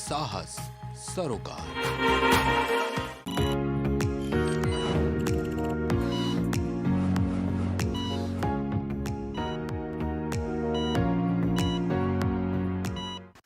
साहस सरोकार।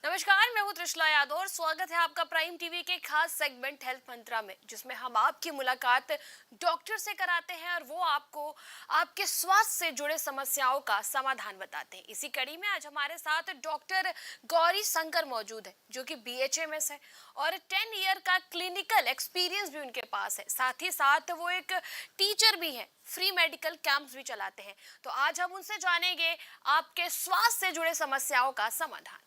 नमस्कार, मैं हूं त्रिशला यादव और स्वागत है आपका प्राइम टीवी के खास सेगमेंट हेल्थ मंत्रा में, जिसमें हम आपकी मुलाकात डॉक्टर से कराते हैं और वो आपको आपके स्वास्थ्य से जुड़े समस्याओं का समाधान बताते हैं। इसी कड़ी में आज हमारे साथ डॉक्टर गौरी शंकर मौजूद है, जो कि BHMS है और 10 ईयर का क्लिनिकल एक्सपीरियंस भी उनके पास है। साथ ही साथ वो एक टीचर भी हैं, फ्री मेडिकल कैंप्स भी चलाते हैं। तो आज हम उनसे जानेंगे आपके स्वास्थ्य से जुड़े समस्याओं का समाधान।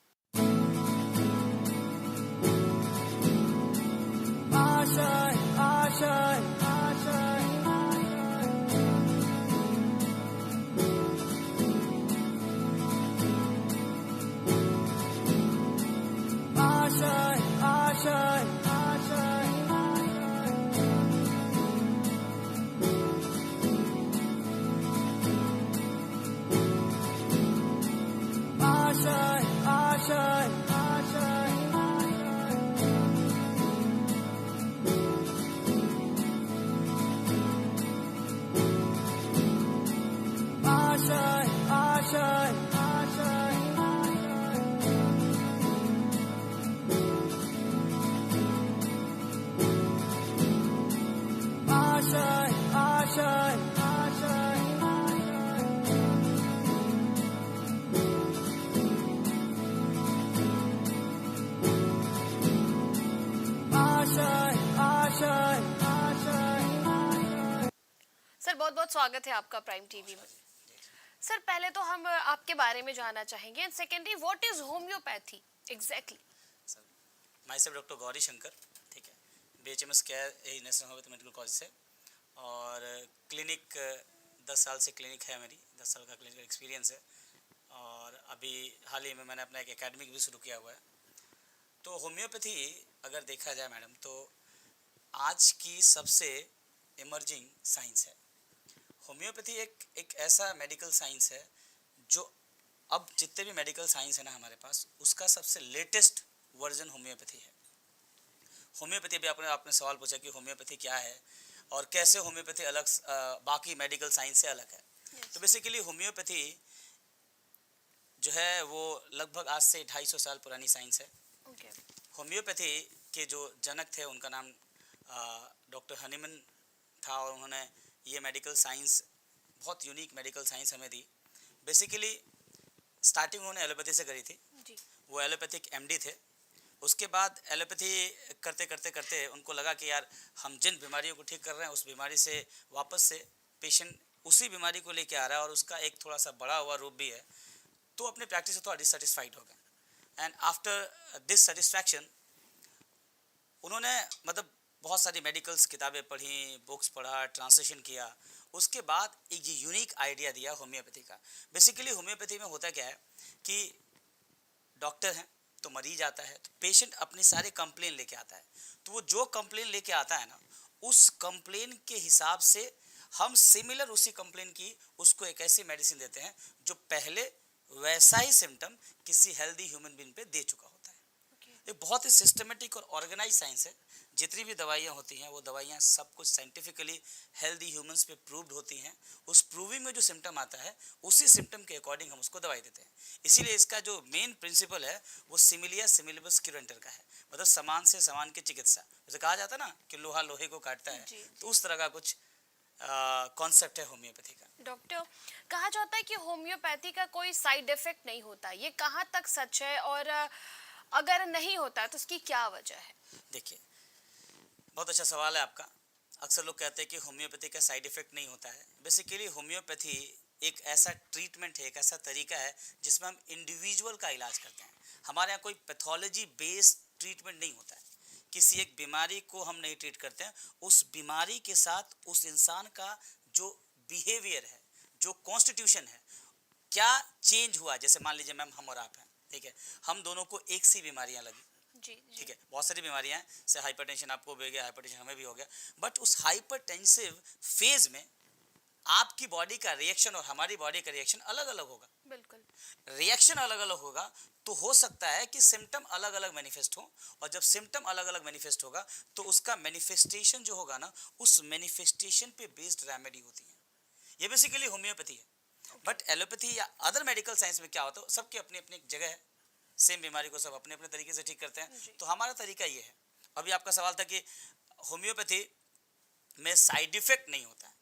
सर, बहुत बहुत स्वागत है आपका प्राइम टीवी में। सर, पहले तो हम आपके बारे में जानना चाहेंगे and secondly what is homeopathy exactly. My self doctor Gauri Shankar, ठीक है, BHMS care national homeopathy medical college से। और क्लिनिक 10 साल से क्लिनिक है मेरी, 10 साल का क्लिनिकल एक्सपीरियंस है। और अभी हाल ही में मैंने अपना एक एकेडमिक भी शुरू किया हुआ है। तो होम्योपैथी अगर देखा जाए मैडम, तो आज की सबसे इमर्जिंग साइंस है। होम्योपैथी एक ऐसा मेडिकल साइंस है जो अब जितने भी मेडिकल साइंस है ना हमारे पास, उसका सबसे लेटेस्ट वर्जन होम्योपैथी है। होम्योपैथी भी आपने सवाल पूछा कि होम्योपैथी क्या है और कैसे होम्योपैथी अलग बाकी मेडिकल साइंस से अलग है। तो बेसिकली होम्योपैथी जो है वो लगभग आज से 250 साल पुरानी साइंस है। होम्योपैथी के जो जनक थे उनका नाम डॉक्टर हनीमन था और उन्होंने ये मेडिकल साइंस, बहुत यूनिक मेडिकल साइंस हमें दी। बेसिकली स्टार्टिंग उन्होंने एलोपैथी से करी थी जी। वो एलोपैथिक MD थे। उसके बाद एलोपैथी करते करते करते उनको लगा कि यार हम जिन बीमारियों को ठीक कर रहे हैं उस बीमारी से वापस से पेशेंट उसी बीमारी को लेके आ रहा है और उसका एक थोड़ा सा बड़ा हुआ रूप भी है, तो अपने प्रैक्टिस से थोड़ा डिससेटिस्फाइड हो गए। एंड आफ्टर डिससेटिस्फैक्शन उन्होंने मतलब बहुत सारी मेडिकल्स किताबें पढ़ी, बुक्स पढ़ा, ट्रांसलेशन किया। उसके बाद एक ये यूनिक आइडिया दिया होम्योपैथी का। बेसिकली होम्योपैथी में होता क्या है कि डॉक्टर हैं तो मरीज आता है, तो पेशेंट अपनी सारे कंप्लेन लेके आता है। तो वो जो कंप्लेन लेके आता है ना, उस कंप्लेन के हिसाब से हम सिमिलर उसी कंप्लेन की उसको एक ऐसी मेडिसिन देते हैं जो पहले वैसा ही सिम्टम किसी हेल्दी ह्यूमन बीइंग पे दे चुका होता है। ये बहुत ही सिस्टमेटिक और ऑर्गेनाइज साइंस है। जितनी भी दवाइयाँ होती हैं वो दवाइयाँ सब कुछ साइंटिफिकली हेल्दी ह्यूमंस पे प्रूव्ड होती हैं। उस प्रूविंग में जो सिम्टम आता है उसी सिम्टम के अकॉर्डिंग हम उसको दवाई देते हैं। इसीलिए इसका जो मेन प्रिंसिपल है वो सिमिलिया सिमिलिबस क्यूरेंटर का है, मतलब समान से समान की चिकित्सा। जैसे कहा जाता है ना कि लोहा लोहे को काटता है, तो उस तरह का कुछ कॉन्सेप्ट है होम्योपैथी का। डॉक्टर, कहा जाता है कि होम्योपैथी का कोई साइड इफेक्ट नहीं होता, ये कहाँ तक सच है और अगर नहीं होता है तो उसकी क्या वजह है? देखिए, बहुत अच्छा सवाल है आपका। अक्सर लोग कहते हैं कि होम्योपैथी का साइड इफेक्ट नहीं होता है। बेसिकली होम्योपैथी एक ऐसा ट्रीटमेंट है, एक ऐसा तरीका है जिसमें हम इंडिविजुअल का इलाज करते हैं। हमारे यहाँ कोई पैथोलॉजी बेस्ड ट्रीटमेंट नहीं होता है। किसी एक बीमारी को हम नहीं ट्रीट करते हैं, उस बीमारी के साथ उस इंसान का जो बिहेवियर है, जो कॉन्स्टिट्यूशन है, क्या चेंज हुआ। जैसे मान लीजिए मैम हम और आप हैं, ठीक है, हम दोनों को एक सी बीमारियां लगी, ठीक है, बहुत सारी बीमारियां हैं, जैसे हाइपरटेंशन आपको भी हो गया, हाइपरटेंशन हमें भी हो गया, बट उस हाइपरटेंसिव फेज में आपकी बॉडी का रिएक्शन और हमारी बॉडी का रिएक्शन अलग अलग होगा। बिल्कुल। रिएक्शन अलग अलग होगा तो हो सकता है कि सिम्टम अलग अलग मैनिफेस्ट हो, और जब सिम्टम अलग अलग मैनिफेस्ट होगा तो उसका मैनिफेस्टेशन जो होगा ना, उस मैनिफेस्टेशन पे बेस्ड रेमेडी होती है। ये बेसिकली होम्योपैथी है। बट एलोपैथी या अदर मेडिकल साइंस में क्या होता है, सबकी अपनी अपनी जगह है, सेम बीमारी को सब अपने अपने तरीके से ठीक करते हैं। तो हमारा तरीका ये है। अभी आपका सवाल था कि होम्योपैथी में साइड इफेक्ट नहीं होता है,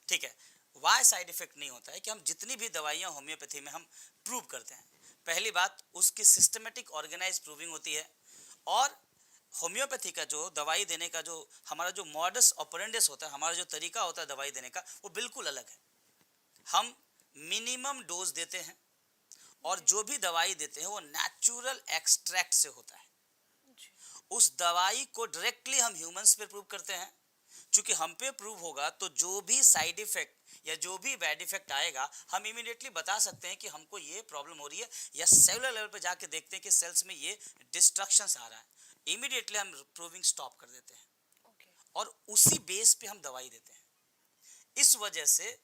ठीक है। वाई साइड इफेक्ट नहीं होता है कि हम जितनी भी दवाइयाँ होम्योपैथी में हम प्रूव करते हैं, पहली बात उसकी सिस्टमेटिक ऑर्गेनाइज प्रूविंग होती है, और होम्योपैथी का जो दवाई देने का जो हमारा जो मॉडस ऑपरेंडिस होता है, हमारा जो तरीका होता है दवाई देने का, वो बिल्कुल अलग है। हम मिनिमम डोज देते हैं, और जो भी दवाई देते हैं वो नेचुरल एक्सट्रैक्ट से होता है। उस दवाई को डायरेक्टली हम ह्यूमंस पे प्रूव करते हैं। चूंकि हम पे प्रूव होगा तो जो भी साइड इफेक्ट या जो भी बैड इफेक्ट आएगा, हम इमीडिएटली बता सकते हैं कि हमको ये प्रॉब्लम हो रही है, या सेलुलर लेवल पे जाके देखते हैं कि सेल्स में ये डिस्ट्रक्शंस आ रहा है, इमीडिएटली हम प्रूविंग स्टॉप कर देते हैं, और उसी बेस पे हम दवाई देते हैं। इस वजह से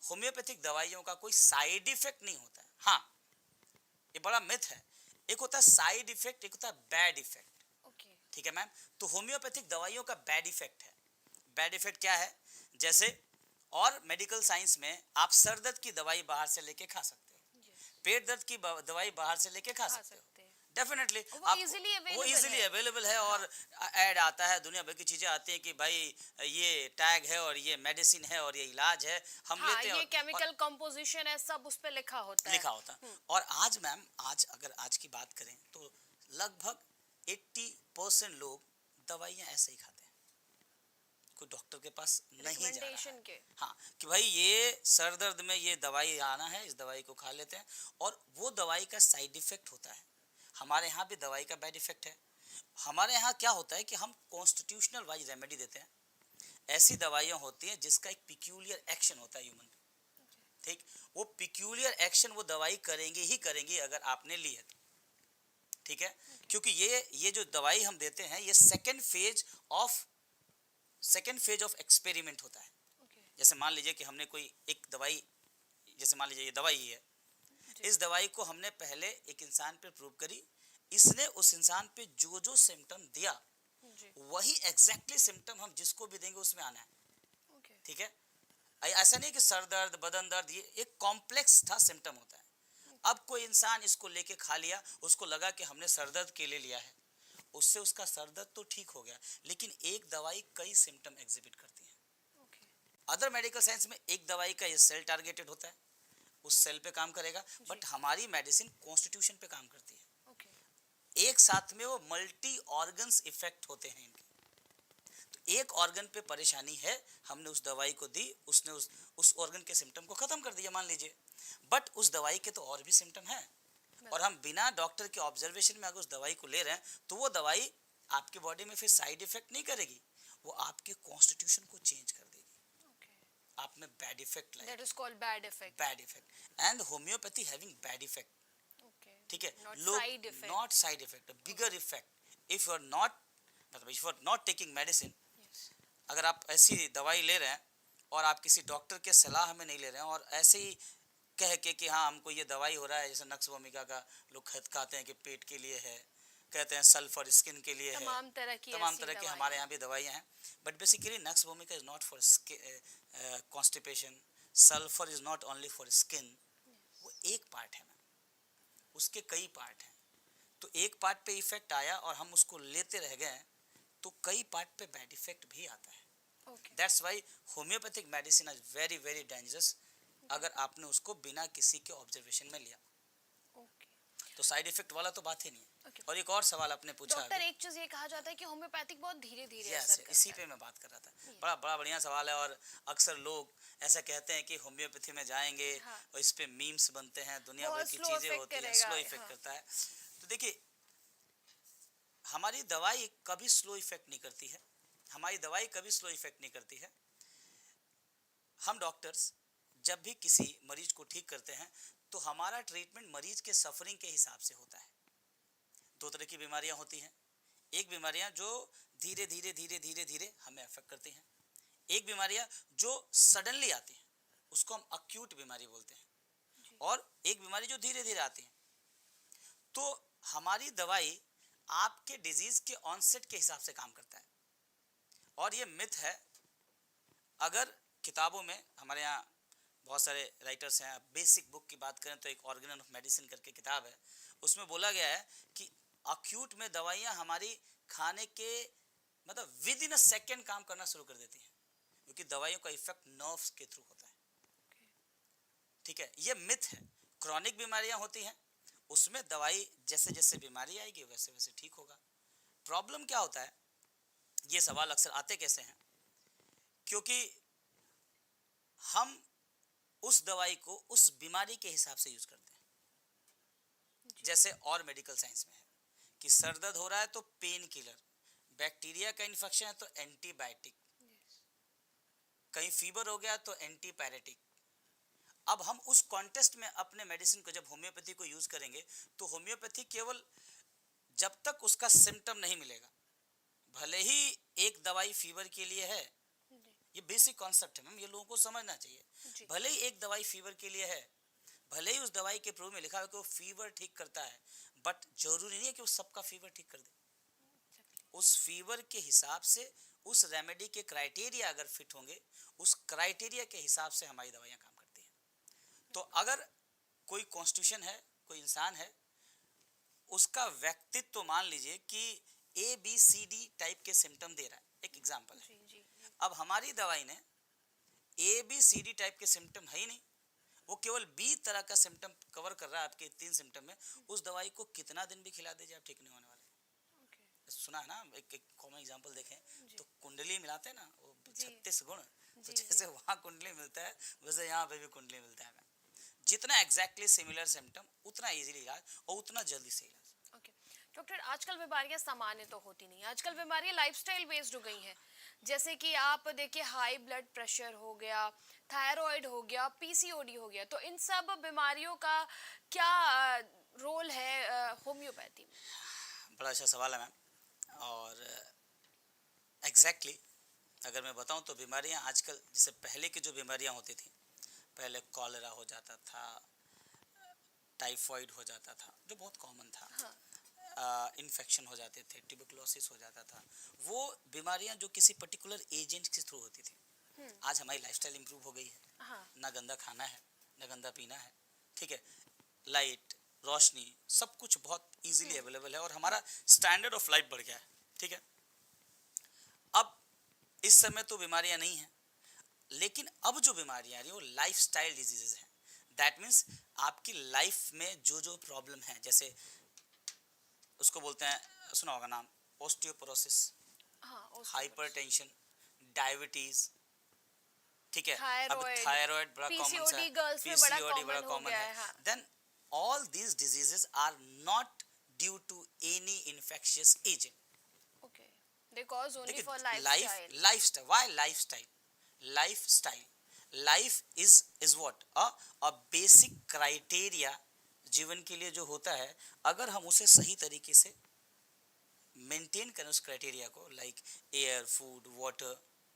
होम्योपैथिक दवाइयों का कोई साइड इफेक्ट नहीं होता है। हाँ, ये बड़ा मिथ है, एक होता है साइड इफेक्ट, एक होता है बैड इफेक्ट, ठीक है मैम। तो होम्योपैथिक दवाइयों का बैड इफेक्ट है। बैड इफेक्ट क्या है, जैसे और मेडिकल साइंस में आप सर दर्द की दवाई बाहर से लेके खा सकते हो, पेट दर्द की दवाई बाहर से लेके खा सकते हो, डेफिनेटली वो इजीली अवेलेबल है। और ऐड आता है, दुनिया भर की चीजें आती हैं कि भाई ये टैग है और ये मेडिसिन है और ये इलाज है, हम लेते हैं, ये केमिकल कंपोजिशन है, सब उस पे लिखा होता है। और आज मैम, आज अगर आज की बात करें तो लगभग 80% लोग दवाइयाँ ऐसे ही खाते हैं, कोई डॉक्टर के पास नहीं जा रहा है। हाँ, कि भाई ये सर दर्द में ये दवाई आना है, इस दवाई को खा लेते हैं, और वो दवाई का साइड इफेक्ट होता है। हमारे यहाँ भी दवाई का बैड इफेक्ट है। हमारे यहाँ क्या होता है कि हम कॉन्स्टिट्यूशनल वाइज रेमेडी देते हैं। ऐसी दवाइयाँ होती हैं जिसका एक पिक्यूलियर एक्शन होता है ह्यूमन, ठीक। वो पिक्यूलियर एक्शन वो दवाई करेंगे ही करेंगे अगर आपने ली है, ठीक है। क्योंकि ये जो दवाई हम देते हैं, ये सेकेंड फेज ऑफ एक्सपेरिमेंट होता है। जैसे मान लीजिए कि हमने कोई एक दवाई, जैसे मान लीजिए ये दवाई ही है, इस दवाई को हमने पहले एक इंसान पे प्रूव करी, इसने उस इंसान पे जो जो सिम्टम दिया वही एग्जैक्टली सिम्टम हम जिसको भी देंगे उसमें आना है, ठीक है। ऐसा नहीं कि सर दर्द, बदन दर्द, ये एक कॉम्प्लेक्स था सिम्टम होता है। अब कोई इंसान इसको लेके खा लिया, उसको लगा कि हमने सर दर्द के लिए लिया है, उससे उसका सर दर्द तो ठीक हो गया, लेकिन एक दवाई कई सिम्टम एग्जिबिट करती है। अदर मेडिकल साइंस में एक दवाई का ये सेल टारगेटेड होता है, उस सेल पे काम करेगा, बट हमारी मेडिसिन कॉन्स्टिट्यूशन पे काम करती है। एक साथ में वो मल्टी ऑर्गन्स इफेक्ट होते हैं इनके। तो एक ऑर्गन पे परेशानी है, हमने उस दवाई को दी, उसने उस ऑर्गन के सिम्टम को खत्म कर दिया मान लीजिए, बट उस दवाई के तो और भी सिम्टम है, और हम बिना डॉक्टर के ऑब्जर्वेशन में अगर उस दवाई को ले रहे हैं तो वो दवाई आपकी बॉडी में फिर साइड इफेक्ट नहीं करेगी, वो आपके कॉन्स्टिट्यूशन को चेंज कर देगी, आप में बैड इफेक्ट लाएगी। That is called bad effect. Bad effect and homeopathy having bad effect, ठीक है, not side effect, bigger effect. If you are not, मतलब if you are not taking medicine, अगर आप ऐसी दवाई ले रहे हैं और आप किसी डॉक्टर के सलाह में नहीं ले रहे हैं, और ऐसे ही कह के कि हाँ हमको ये दवाई हो रहा है, जैसे नक्स भूमिका का लोग खाते हैं कि पेट के लिए है, कहते हैं सल्फर स्किन के लिए है, तमाम तरह की हमारे यहाँ भी दवाइयाँ हैं, बट बेसिकली नक्स भूमिका is not for constipation, sulphur is not only for skin, वो एक पार्ट है मैम, उसके कई पार्ट हैं। तो एक पार्ट पे इफेक्ट आया और हम उसको लेते रह गए तो कई पार्ट पे बैड इफेक्ट भी आता है। That's why homeopathic medicine is very very dangerous अगर आपने उसको बिना किसी के ऑब्जर्वेशन में लिया, तो साइड इफेक्ट वाला तो बात ही नहीं है। और एक और सवाल आपने पूछा, डॉक्टर एक चीज ये कहा जाता है कि होम्योपैथिक बहुत धीरे धीरे असर करता है। इसी पे मैं बात कर रहा था, बड़ा बढ़िया सवाल है। और अक्सर लोग ऐसा कहते हैं कि होम्योपैथी में जाएंगे और इस पे मीम्स बनते हैं, दुनिया भर की चीजें होती हैं, स्लो इफेक्ट करता है। तो देखिए, हमारी दवाई कभी स्लो इफेक्ट नहीं करती है, हमारी दवाई कभी स्लो इफेक्ट नहीं करती है। हम डॉक्टर्स जब भी किसी मरीज को ठीक करते हैं तो हमारा ट्रीटमेंट मरीज के सफरिंग के हिसाब से होता है। दो तरह की बीमारियां होती हैं, एक बीमारियां जो धीरे धीरे धीरे धीरे धीरे हमें अफेक्ट करती हैं, एक बीमारियां जो सडनली आती हैं, उसको हम अक्यूट बीमारी बोलते हैं, और एक बीमारी जो धीरे धीरे आती है। तो हमारी दवाई आपके डिजीज के ऑनसेट के हिसाब से काम करता है, और ये मिथ है। अगर किताबों में हमारे यहाँ बहुत सारे राइटर्स हैं, बेसिक बुक की बात करें तो एक ऑर्गेनन ऑफ मेडिसिन करके किताब है, उसमें बोला गया है कि अक्यूट में दवाइयाँ हमारी खाने के मतलब विद इन अ सेकेंड काम करना शुरू कर देती हैं, क्योंकि दवाइयों का इफेक्ट नर्व्स के थ्रू होता है। ठीक है, ये मिथ है। क्रॉनिक बीमारियां होती हैं, उसमें दवाई जैसे जैसे बीमारी आएगी वैसे वैसे ठीक होगा। प्रॉब्लम क्या होता है, ये सवाल अक्सर आते कैसे हैं, क्योंकि हम उस दवाई को उस बीमारी के हिसाब से यूज करते हैं। जैसे और मेडिकल साइंस में है कि सर दर्द हो रहा है तो पेन किलर, बैक्टीरिया का इन्फेक्शन है तो एंटीबायोटिक, कहीं फीवर हो गया तो एंटीपायरेटिक। अब हम उस कॉन्टेस्ट में अपने मेडिसिन को जब होम्योपैथी को यूज करेंगे तो होम्योपैथी केवल जब तक उसका सिम्टम नहीं मिलेगा, भले ही एक दवाई फीवर के लिए है, ये बेसिक कॉन्सेप्ट है मैम, ये लोगों को समझना चाहिए। भले ही एक दवाई फीवर के लिए है, भले ही उस दवाई के प्रूफ में लिखा है कि वो फीवर ठीक करता है, बट जरूरी नहीं है कि वो सबका फीवर ठीक कर दे। उस फीवर के हिसाब से उस रेमेडी के क्राइटेरिया अगर फिट होंगे, उस क्राइटेरिया के हिसाब से हमारी दवाइयाँ काम करती हैं। तो अगर कोई कॉन्स्टिट्यूशन है, कोई इंसान है, उसका व्यक्तित्व तो मान लीजिए कि ABCD टाइप के सिम्टम दे रहा है, एक एग्जाम्पल है। अब हमारी दवाई ने ABCD टाइप के सिम्टम है ही नहीं, वो केवल B तरह का सिम्टम कवर कर रहा है आपके 3 सिम्टम में। उस दवाई को कितना दिन भी खिला दीजिए आप ठीक नहीं होने वाले। सुना है ना, एक कॉमन एग्जांपल देखें तो कुंडली मिलाते हैं ना, वो 36 गुण, तो जैसे वहाँ कुंडली मिलता है वैसे यहाँ पे भी कुंडली मिलता है। जितना एग्जैक्टली सिमिलर सिम्टम उतना इजीली इलाज और उतना जल्दी से इलाज। डॉक्टर, आजकल बीमारियां सामान्य तो होती नहीं, आजकल बीमारियां लाइफस्टाइल बेस्ड हो गई हैं। जैसे कि आप देखिए हाई ब्लड प्रेशर हो गया, थायराइड हो गया, PCOD हो गया, तो इन सब बीमारियों का क्या रोल है होम्योपैथी में? बड़ा अच्छा सवाल है मैम, और एग्जैक्टली अगर मैं बताऊं तो बीमारियां आजकल, जैसे पहले की जो बीमारियां होती थी, पहले कॉलेरा हो जाता था, टाइफाइड हो जाता था जो बहुत कॉमन था, इन्फेक्शन हो जाते थे, ट्यूबरकुलोसिस हो जाता था, वो बीमारियां जो किसी पर्टिकुलर एजेंट के थ्रू होती थी। आज हमारी लाइफस्टाइल इंप्रूव हो गई है, ना गंदा खाना है, ना गंदा पीना है, ठीक है, लाइट, रोशनी, सब कुछ बहुत इजीली अवेलेबल है, और हमारा स्टैंडर्ड ऑफ लाइफ बढ़ गया है। ठीक है, अब इस समय तो बीमारियां नहीं हैं, लेकिन अब जो बीमारियां आ रही हैं वो लाइफस्टाइल डिजीजेज हैं। दैट मीन्स आपकी लाइफ में जो जो प्रॉब्लम है, जैसे उसको बोलते हैं, सुना होगा नाम, ओस्टियोपोरोसिस, हाइपरटेंशन, डायबिटीज, ठीक है, अब थायराइड बड़ा कॉमन है, PCOD बड़ा कॉमन है। Then all these diseases are not due to any infectious agent. Okay, they cause only for lifestyle. Why lifestyle? Life is what? A basic criteria जीवन के लिए जो होता है, अगर हम उसे सही तरीके से मेंटेन करें उस क्राइटेरिया को, लाइक एयर, फूड, वाटर,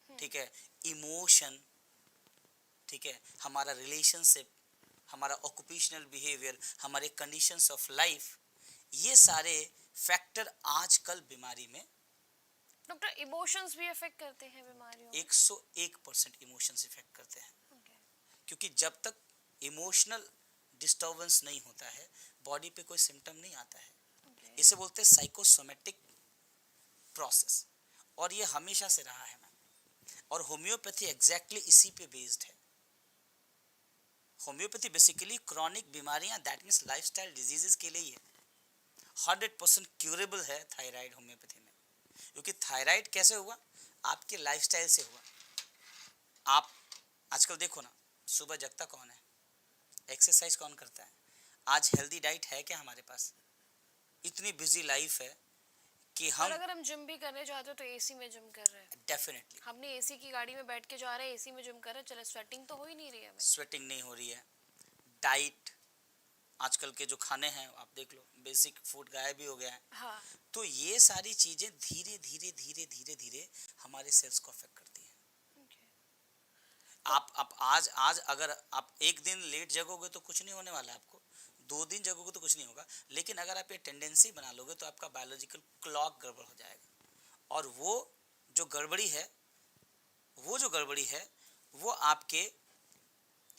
ठीक है, इमोशन, ठीक है, हमारा रिलेशनशिप, हमारा ऑक्यूपेशनल बिहेवियर, हमारे कंडीशंस ऑफ लाइफ, ये सारे फैक्टर आजकल बीमारी में। डॉक्टर, इमोशंस भी इफेक्ट करते हैं बीमारियों में? 101% इमोशंस इफेक्ट करते हैं। क्योंकि जब तक इमोशनल डिस्टर्बेंस नहीं होता है, बॉडी पे कोई सिम्टम नहीं आता है। इसे बोलते हैं साइकोसोमेटिक प्रोसेस, और ये हमेशा से रहा है मैम, और होम्योपैथी एग्जैक्टली इसी पे बेस्ड है। होम्योपैथी बेसिकली क्रॉनिक बीमारियां, दैट मीन्स लाइफस्टाइल डिजीजेस के लिए है। 100% क्यूरेबल है थायराइड होम्योपैथी में, क्योंकि थायराइड कैसे हुआ? आपके लाइफस्टाइल से हुआ। आप आजकल देखो ना, सुबह जगता कौन है, एक्सरसाइज कौन करता है? आज हेल्दी डाइट है क्या हमारे पास? इतनी बिजी लाइफ है कि हम, और अगर हम जिम भी करने जाते हो तो एसी में जिम कर रहे हैं। डेफिनेटली हमने एसी की गाड़ी में बैठ के जा रहे हैं, एसी में जिम कर रहे हैं, चले स्वेटिंग तो हो ही नहीं रही है हमें। स्वेटिंग नहीं हो रही है। डाइट, आजकल के जो खाने हैं आप देख लो, बेसिक फूड गायब भी हो गया है। हाँ। तो ये सारी चीजें धीरे धीरे धीरे धीरे धीरे हमारे सेल्स को अफेक्ट करती हैं। आप आज अगर आप एक दिन लेट जगोगे तो कुछ नहीं होने वाला आपको, 2 दिन जगोगे तो कुछ नहीं होगा, लेकिन अगर आप ये टेंडेंसी बना लोगे तो आपका बायोलॉजिकल क्लॉक गड़बड़ हो जाएगा, और वो जो गड़बड़ी है वो आपके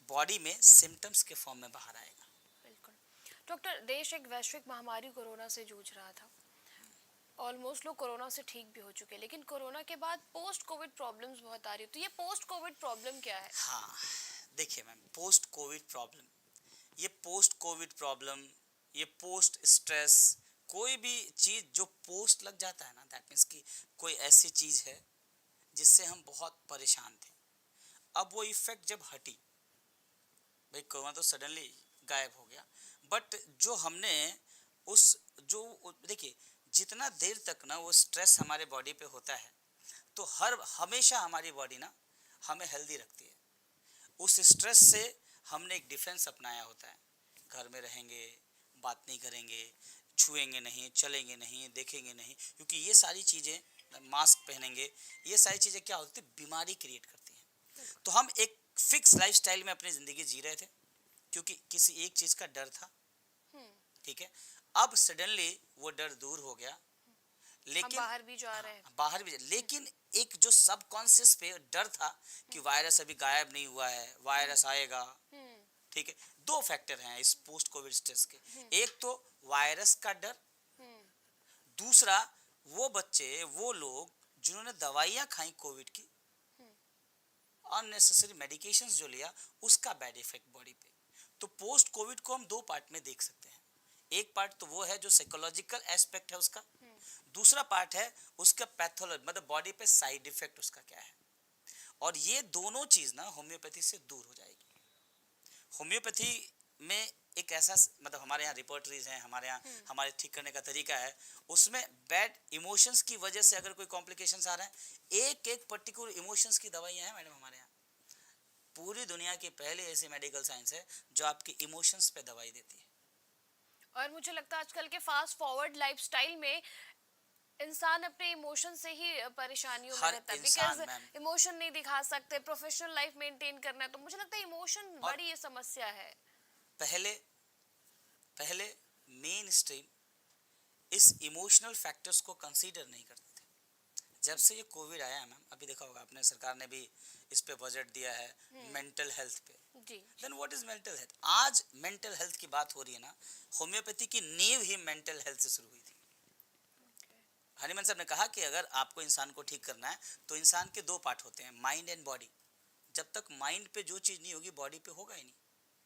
बॉडी में सिम्टम्स के फॉर्म में बाहर आएगा। बिल्कुल। डॉक्टर, देश एक वैश्विक महामारी कोरोना से जूझ रहा था। ऑलमोस्ट लोग कोरोना से ठीक भी हो चुके हैं, लेकिन कोरोना के बाद पोस्ट कोविड प्रॉब्लम्स बहुत आ रही है। तो ये पोस्ट कोविड प्रॉब्लम क्या है? हाँ, देखिए मैम, पोस्ट कोविड प्रॉब्लम, ये पोस्ट स्ट्रेस, कोई भी चीज़ जो पोस्ट लग जाता है ना, दैट मीन्स कि कोई ऐसी चीज़ है जिससे हम बहुत परेशान थे, अब वो इफेक्ट जब हटी, भाई कोरोना तो सडनली गायब हो गया, बट जो हमने देखिए, जितना देर तक ना वो स्ट्रेस हमारे बॉडी पे होता है तो हमेशा हमारी बॉडी ना हमें हेल्दी रखती है। उस स्ट्रेस से हमने एक डिफेंस अपनाया होता है, घर में रहेंगे, बात नहीं करेंगे, छुएंगे नहीं, चलेंगे नहीं, देखेंगे नहीं, क्योंकि ये सारी चीज़ें, मास्क पहनेंगे, ये सारी चीज़ें क्या होती है, बीमारी क्रिएट करती हैं। तो हम एक फिक्स लाइफस्टाइल में अपनी ज़िंदगी जी रहे थे क्योंकि किसी एक चीज़ का डर था, ठीक है। अब सडनली वो डर दूर हो गया, लेकिन हम बाहर भी जा रहे हैं। लेकिन एक जो सबकॉन्शियस पे डर था कि वायरस अभी गायब नहीं हुआ है, वायरस आएगा, ठीक है। 2 फैक्टर हैं इस पोस्ट कोविड स्ट्रेस के, एक तो वायरस का डर, दूसरा वो बच्चे, वो लोग जिन्होंने दवाइयां खाई कोविड की, अननेसेसरी मेडिकेशंस जो लिया, उसका बैड इफेक्ट बॉडी पे। तो पोस्ट कोविड को हम 2 पार्ट में देख सकते हैं। एक पार्ट तो वो है जो साइकोलॉजिकल एस्पेक्ट है उसका, दूसरा पार्ट है उसका पैथोलॉजी, मतलब बॉडी पे साइड इफेक्ट उसका क्या है। और ये दोनों चीज ना होम्योपैथी से दूर हो जाएगी। होम्योपैथी में एक ऐसा, मतलब हमारे यहाँ रिपोर्टरीज हैं, हमारे यहाँ हमारे ठीक करने का तरीका है, उसमें बैड इमोशंस की वजह से अगर कोई कॉम्प्लिकेशंस आ रहे हैं, एक पर्टिकुलर इमोशंस की दवाइयाँ हैं मैडम हमारे यहाँ। पूरी दुनिया की पहली ऐसी मेडिकल साइंस है जो आपके इमोशंस पे दवाई देती है। और मुझे लगता है आजकल के फास्ट फॉरवर्ड लाइफस्टाइल में इंसान अपने इमोशन से ही परेशानियों में रहता है, बिकॉज इमोशन नहीं दिखा सकते, प्रोफेशनल लाइफ मेंटेन करना है, तो मुझे लगता है इमोशन बड़ी ये समस्या है। पहले मेन स्ट्रीम इस इमोशनल फैक्टर्स को कंसीडर नहीं करते थे। जब से ये कोविड आया है मैम, अभी देखा होगा आपने, सरकार ने भी इस पे बजट दिया है मेंटल हेल्थ पे। Then what is mental health? आज मेंटल हेल्थ की बात हो रही है ना, होम्योपैथी की नींव ही मेंटल हेल्थ से शुरू हुई थी। हनीमैन साहब ने कहा कि अगर आपको इंसान को ठीक करना है तो इंसान के 2 पार्ट होते हैं, माइंड एंड बॉडी। जब तक माइंड पे जो चीज़ नहीं होगी, बॉडी पे होगा ही नहीं।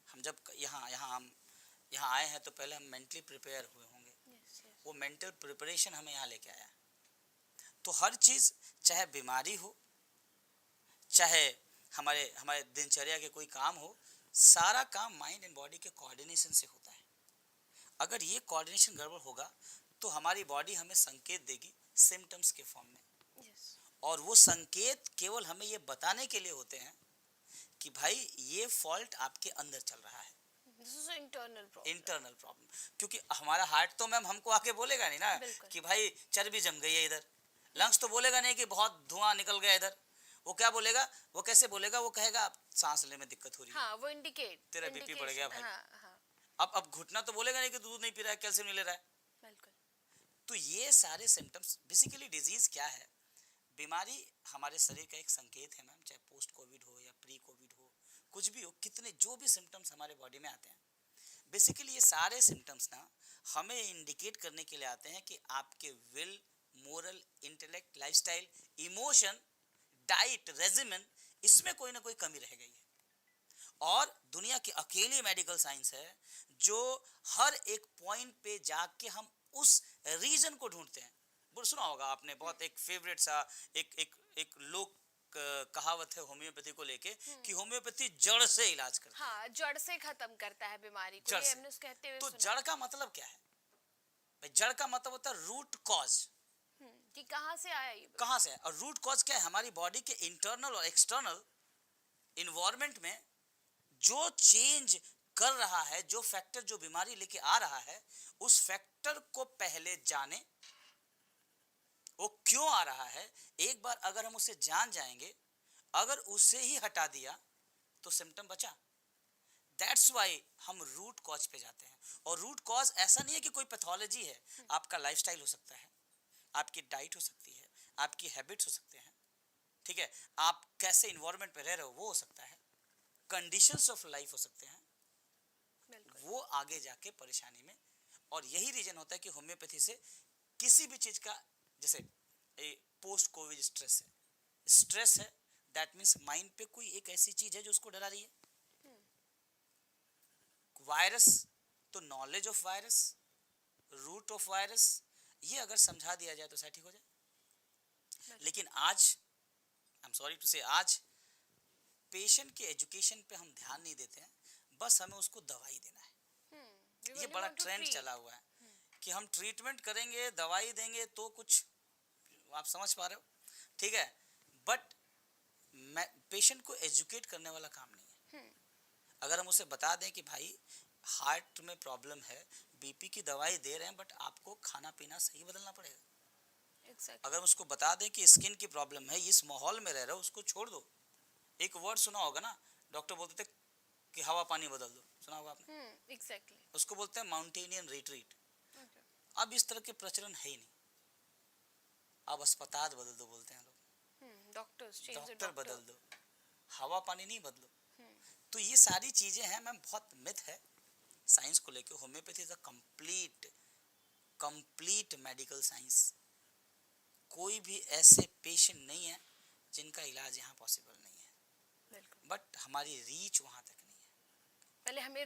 हम जब यहाँ आए हैं तो पहले हम मेंटली प्रिपेयर हुए होंगे, वो मेंटल प्रिपरेशन हमें यहाँ लेके आया। तो हर चीज़, चाहे बीमारी हो, चाहे हमारे दिनचर्या के कोई काम हो, सारा काम माइंड एंड बॉडी के कोऑर्डिनेशन से होता है। अगर ये कोऑर्डिनेशन गड़बड़ होगा तो हमारी बॉडी हमें संकेत देगी सिम्टम्स के फॉर्म में, और वो संकेत केवल हमें ये बताने के लिए होते हैं कि भाई ये फॉल्ट आपके अंदर चल रहा है, इंटरनल प्रॉब्लम। क्योंकि हमारा हार्ट तो मैम हमको आके बोलेगा नहीं ना कि भाई चर्बी जम गई है इधर, लंग्स तो बोलेगा नहीं कि बहुत धुआं निकल गया इधर। वो क्या बोलेगा? वो कैसे बोलेगा? वो कहेगा आप सांस लेने में दिक्कत हो रही है, हाँ, वो इंडिकेट, तेरा बीपी बढ़ गया भाई। अब घुटना तो बोलेगा नहीं कि दूध नहीं पी रहा है, कैल्शियम नहीं ले रहा है। बिल्कुल। तो ये सारे सिम्टम्स, बेसिकली डिजीज क्या है, बीमारी हमारे शरीर का एक संकेत है मैम, चाहे पोस्ट कोविड हो या प्री कोविड हो, कुछ भी हो, कितने जो भी सिम्टम्स हमारे बॉडी में आते हैं, बेसिकली ये सारे सिम्टम्स ना हमें इंडिकेट करने के लिए आते हैं कि आपके will, moral, intellect, lifestyle, emotion, diet, regiment, इसमें कोई ना कोई कमी रह गई है। और दुनिया की अकेली मेडिकल साइंस है जो हर एक पॉइंट पे जाके हम उस रीजन को ढूंढते हैं। सुना होगा आपने, बहुत एक फेवरेट सा एक लोक कहावत है होम्योपैथी को लेके कि होम्योपैथी जड़ से इलाज करता है। हाँ, जड़ से खत्म करता है बीमारी को, ये हमने कहते हुए तो सुना। जड़ का मतलब क्या है? भाई जड़ का मतलब होता है रूट कॉज, कि कहाँ से आया ये, कहाँ से है। और रूट कॉज क्या है? हमारी बॉडी के इंटरनल और एक्सटर्नल इन्वायरमेंट में जो चेंज कर रहा है, जो फैक्टर जो बीमारी लेके आ रहा है, उस फैक्टर को पहले जाने, वो क्यों आ रहा है। एक बार अगर हम उसे जान जाएंगे, अगर उसे ही हटा दिया तो सिम्टम बचा। दैट्स वाई हम रूट कॉज पे जाते हैं। और रूट कॉज ऐसा नहीं है कि कोई पैथोलॉजी है, आपका लाइफस्टाइल हो सकता है, आपकी डाइट हो सकती है, आपकी हैबिट्स हो सकते हैं, ठीक है, आप कैसे इन्वायरमेंट पे रह रहे हो वो हो सकता है, कंडीशंस ऑफ लाइफ हो सकते हैं, वो आगे जाके परेशानी में। और यही रीजन होता है कि होम्योपैथी से किसी भी चीज का, जैसे पोस्ट कोविड स्ट्रेस है, दैट मीन्स माइंड पे कोई एक ऐसी चीज है जो उसको डरा रही है। वायरस, तो knowledge of virus, root of virus, ये अगर समझा दिया जाए तो शायद ठीक हो जाए। लेकिन आज आई एम सॉरी टू से, आज पेशेंट के एजुकेशन पे हम ध्यान नहीं देते हैं, बस हमें उसको दवाई देना है। ये बड़ा ट्रेंड चला हुआ है कि हम ट्रीटमेंट करेंगे, दवाई देंगे तो कुछ, आप समझ पा रहे हो, ठीक है, बट पेशेंट को एजुकेट करने वाला काम नहीं है। अगर हम उसे बता दें कि भाई हार्ट में प्रॉब्लम है, बीपी की दवाई दे रहे हैं, बट आपको खाना पीना सही बदलना पड़ेगा। अगर हम उसको बता दें कि स्किन की प्रॉब्लम है, इस माहौल में रह रहे हो, उसको छोड़ दो। एक वर्ड सुना होगा ना, डॉक्टर बोलते थे कि हवा पानी बदल दो, सुना होगा आपने? एग्जैक्टली। उसको बोलते हैं माउंटेनियन रिट्रीट। अब इस तरह के प्रचलन है ही नहीं, अब अस्पताल बदल दो बोलते हैं लोग, डॉक्टर बदल दो, हवा पानी नहीं बदलो। तो ये सारी चीजें हैं मैम, बहुत मिथ है साइंस को लेकर। Homeopathy is a complete medical science. कोई भी ऐसे पेशेंट नहीं है जिनका इलाज यहाँ पॉसिबल नहीं है, बट हमारी रीच वहाँ तक नहीं है। पहले हमें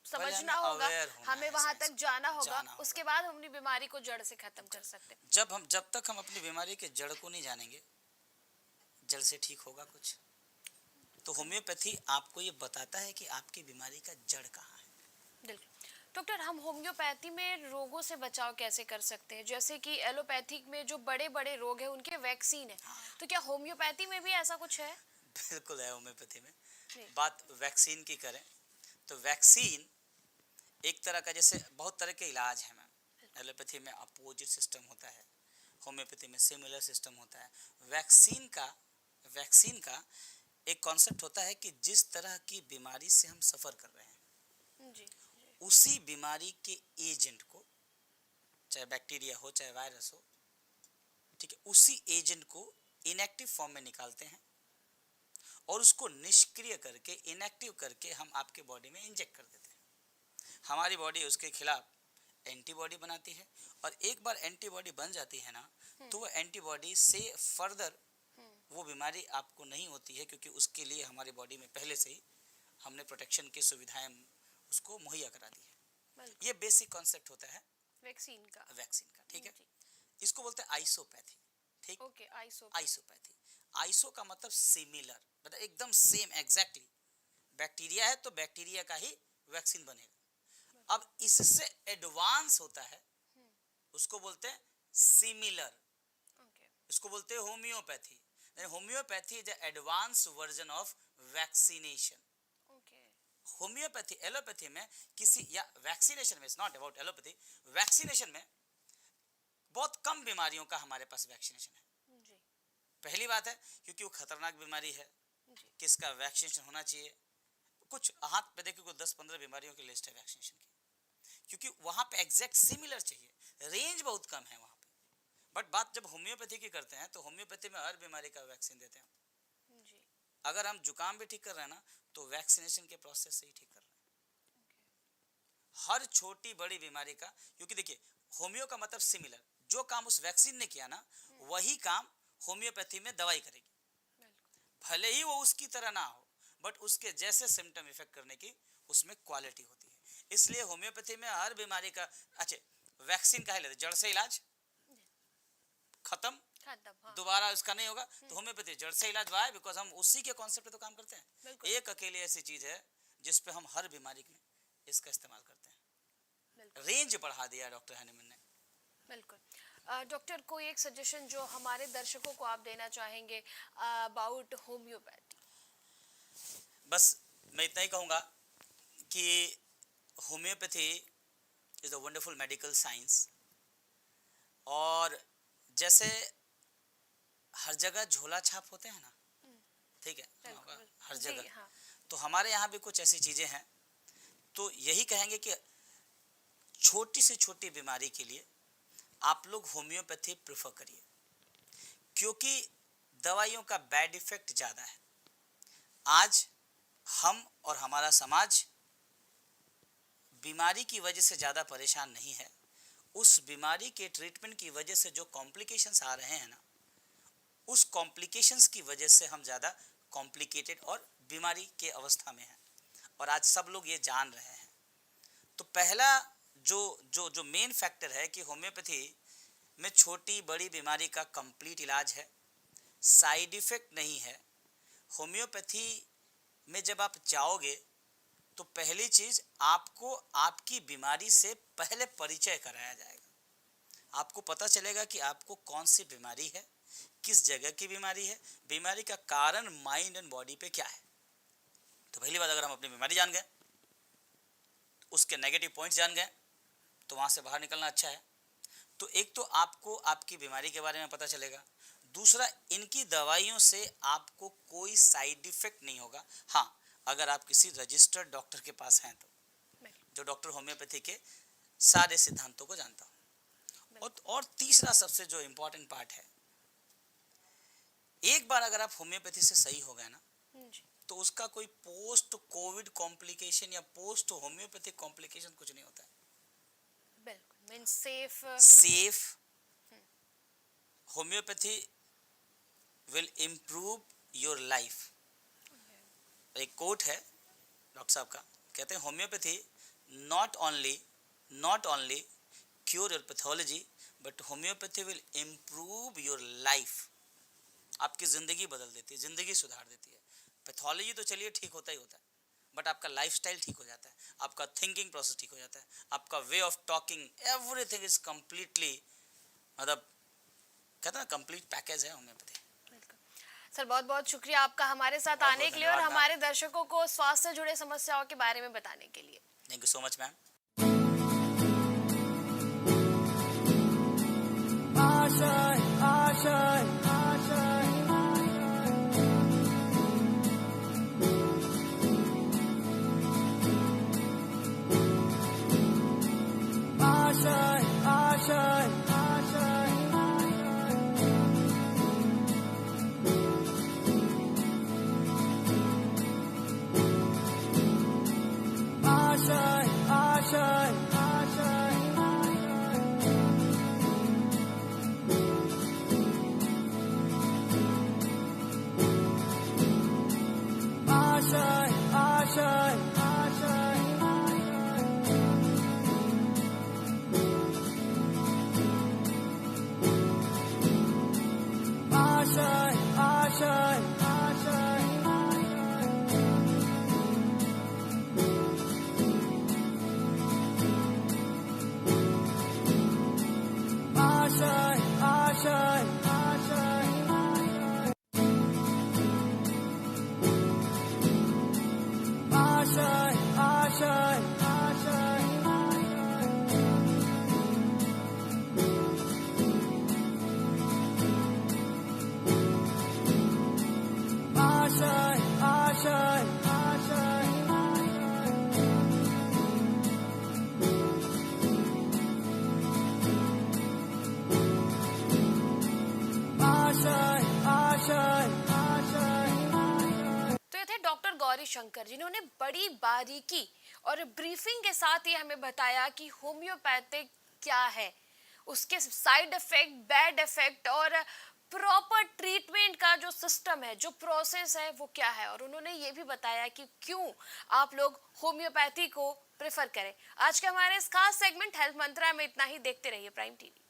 समझना होगा, हमें वहां तक जाना होगा, उसके बाद हम अपनी बीमारी को जड़ से खत्म कर सकते हैं। जब तक हम अपनी बीमारी के जड़ को नहीं जानेंगे, जड़ से ठीक होगा कुछ? तो होम्योपैथी आपको ये बताता है कि आपकी बीमारी का जड़ कहाँ है। बिल्कुल। डॉक्टर, हम होम्योपैथी में रोगों से बचाव कैसे कर सकते हैं? जैसे कि एलोपैथिक में जो बड़े बड़े रोग हैं उनके वैक्सीन है, तो क्या होम्योपैथी में भी ऐसा कुछ है? बिल्कुल है। होम्योपैथी में बात वैक्सीन की करें तो वैक्सीन एक तरह का, जैसे बहुत तरह के इलाज हैं मैम। एलोपैथी में अपोजिट सिस्टम होता है, होम्योपैथी में सिमिलर सिस्टम होता है। वैक्सीन का एक कॉन्सेप्ट होता है कि जिस तरह की बीमारी से हम सफ़र कर रहे हैं जी, उसी बीमारी के एजेंट को, चाहे बैक्टीरिया हो चाहे वायरस हो, ठीक है, उसी एजेंट को इनएक्टिव फॉर्म में निकालते हैं और उसको निष्क्रिय करके, इनएक्टिव करके हम आपके बॉडी में इंजेक्ट कर देते हैं। हमारी बॉडी उसके खिलाफ एंटीबॉडी बनाती है, और एक बार एंटीबॉडी बन जाती है ना, तो वो एंटीबॉडी से फर्दर वो बीमारी आपको नहीं होती है, क्योंकि उसके लिए हमारी बॉडी में पहले से ही हमने प्रोटेक्शन की सुविधाएं उसको मुहैया करा दी है। ये बेसिक कॉन्सेप्ट होता है वैक्सीन का, ठीक है। इसको बोलते हैं आइसोपैथी, ठीक। ओके, आइसोपैथी, आइसो का मतलब सिमिलर, मतलब एकदम सेम, एग्जैक्टली। बैक्टीरिया है तो बैक्टीरिया का ही वैक्सीन बनेगा। अब इससे एडवांस होता है, उसको बोलते हैं सिमिलर, इसको बोलते हैं homeopathy. Homeopathy is advance version of vaccination. Homeopathy, allopathy में किसी, या वैक्सीनेशन में, it's not about allopathy, vaccination में बहुत कम बीमारियों का हमारे पास वैक्सीनेशन है। पहली बात है क्योंकि वो खतरनाक बीमारी है, किसका वैक्सीनेशन होना चाहिए। कुछ हाथ पे देखिए, 10-15 बीमारियों की लिस्ट है वैक्सीनेशन की, क्योंकि वहां पे एग्जैक्ट सिमिलर चाहिए, रेंज बहुत कम है वहां पे। बट बात जब होम्योपैथी की करते हैं तो होम्योपैथी में हर बीमारी का वैक्सीन देते हैं जी। अगर हम जुकाम भी ठीक कर रहे हैं ना, तो वैक्सीनेशन के प्रोसेस से ही ठीक कर रहे हैं हर छोटी बड़ी बीमारी का। क्योंकि देखिए, होम्यो का मतलब सिमिलर, जो काम उस वैक्सीन ने किया ना, वही काम होम्योपैथी में दवाई करेगी। भले ही वो उसकी तरह ना हो, बट उसके जैसे सिम्टम इफेक्ट करने की उसमें क्वालिटी होती है। इसलिए होम्योपैथी में हर बीमारी का, अच्छा, वैक्सीन का लेते, जड़ से इलाज खत्म, दोबारा उसका नहीं होगा, तो होम्योपैथी जड़ से इलाज हुआ है, बिकॉज हम उसी के कॉन्सेप्ट पे तो काम करते हैं। एक अकेली ऐसी चीज है जिस पे हम हर बीमारी में इसका इस्तेमाल करते हैं। रेंज बढ़ा दिया डॉक्टर हैनीमैन ने। बिल्कुल। डॉक्टर, कोई एक सजेशन जो हमारे दर्शकों को आप देना चाहेंगे अबाउट होम्योपैथी? बस मैं इतना ही कहूँगा कि homeopathy is a wonderful medical science, और जैसे हर जगह झोला छाप होते हैं ना, ठीक है, बिल्कुल। हर जी, जगह। हाँ। तो हमारे यहाँ भी कुछ ऐसी चीज़ें हैं, तो यही कहेंगे कि छोटी से छोटी बीमारी के लिए आप लोग होम्योपैथी प्रेफर करिए, क्योंकि दवाइयों का बैड इफेक्ट ज़्यादा है। आज हम और हमारा समाज बीमारी की वजह से ज़्यादा परेशान नहीं है, उस बीमारी के ट्रीटमेंट की वजह से जो कॉम्प्लिकेशंस आ रहे हैं ना, उस कॉम्प्लिकेशंस की वजह से हम ज़्यादा कॉम्प्लिकेटेड और बीमारी के अवस्था में हैं, और आज सब लोग ये जान रहे हैं। तो पहला जो जो जो मेन फैक्टर है कि होम्योपैथी में छोटी बड़ी बीमारी का कंप्लीट इलाज है, साइड इफ़ेक्ट नहीं है। होम्योपैथी में जब आप जाओगे तो पहली चीज़ आपको आपकी बीमारी से पहले परिचय कराया जाएगा। आपको पता चलेगा कि आपको कौन सी बीमारी है, किस जगह की बीमारी है, बीमारी का कारण माइंड एंड बॉडी पे क्या है। तो पहली बात, अगर हम अपनी बीमारी जान गए, उसके नेगेटिव पॉइंट्स जान गए, तो वहाँ से बाहर निकलना अच्छा है। तो एक तो आपको आपकी बीमारी के बारे में पता चलेगा, दूसरा इनकी दवाइयों से आपको कोई साइड इफ़ेक्ट नहीं होगा। हाँ, अगर आप किसी रजिस्टर्ड डॉक्टर के पास हैं तो, जो डॉक्टर होम्योपैथी के सारे सिद्धांतों को जानता हो। और तीसरा सबसे जो इम्पोर्टेंट पार्ट है, एक बार अगर आप होम्योपैथी से सही हो गए ना, तो उसका कोई पोस्ट कोविड कॉम्प्लिकेशन या पोस्ट होम्योपैथिक कॉम्प्लिकेशन कुछ नहीं होता है। बिल्कुल, means safe homeopathy will improve your life. एक कोट है डॉक्टर साहब का, कहते हैं homeopathy not only cure your pathology but homeopathy will improve your life. आपकी ज़िंदगी बदल देती है, ज़िंदगी सुधार देती है। पैथोलॉजी तो चलिए ठीक होता ही होता है, बट आपका लाइफस्टाइल ठीक हो जाता है, आपका थिंकिंग प्रोसेस ठीक हो जाता है, आपका way of talking, everything is completely, मतलब कहते हैं ना, कंप्लीट पैकेज है होम्योपैथी। सर, बहुत बहुत शुक्रिया आपका हमारे साथ बहुत आने बहुत के लिए और धन्यवाद हमारे दर्शकों को स्वास्थ्य से जुड़े समस्याओं के बारे में बताने के लिए। Thank you so much ma'am. तो ये थे डॉक्टर गौरी शंकर, जिन्होंने बड़ी बारीकी और ब्रीफिंग के साथ ये हमें बताया कि होम्योपैथिक क्या है, उसके साइड इफेक्ट, बैड इफेक्ट और प्रॉपर ट्रीटमेंट का जो सिस्टम है, जो प्रोसेस है, वो क्या है। और उन्होंने ये भी बताया कि क्यों आप लोग होम्योपैथी को प्रेफर करें। आज के हमारे इस खास सेगमेंट हेल्थ मंत्रा में इतना ही। देखते रहिए प्राइम टीवी।